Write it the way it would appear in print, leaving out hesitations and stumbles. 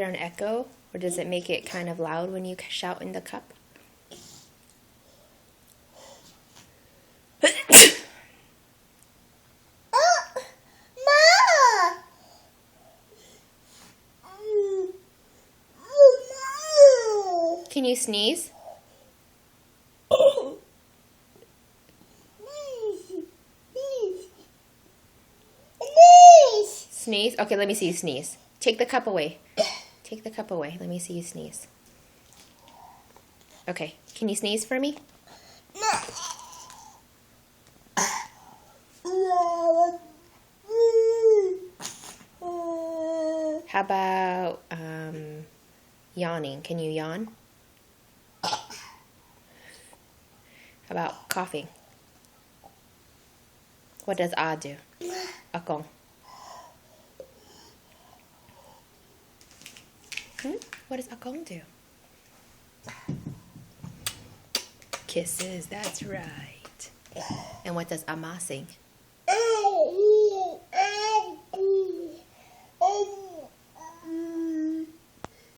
there an echo? Or does it make it kind of loud when you shout in the cup? Can you sneeze? Sneeze? Okay, let me see you sneeze. Take the cup away. Take the cup away. Let me see you sneeze. Okay, can you sneeze for me? How about yawning? Can you yawn? How about coughing? What does ah do? Akong. What does akong do? Kisses, that's right. And what does ama sing?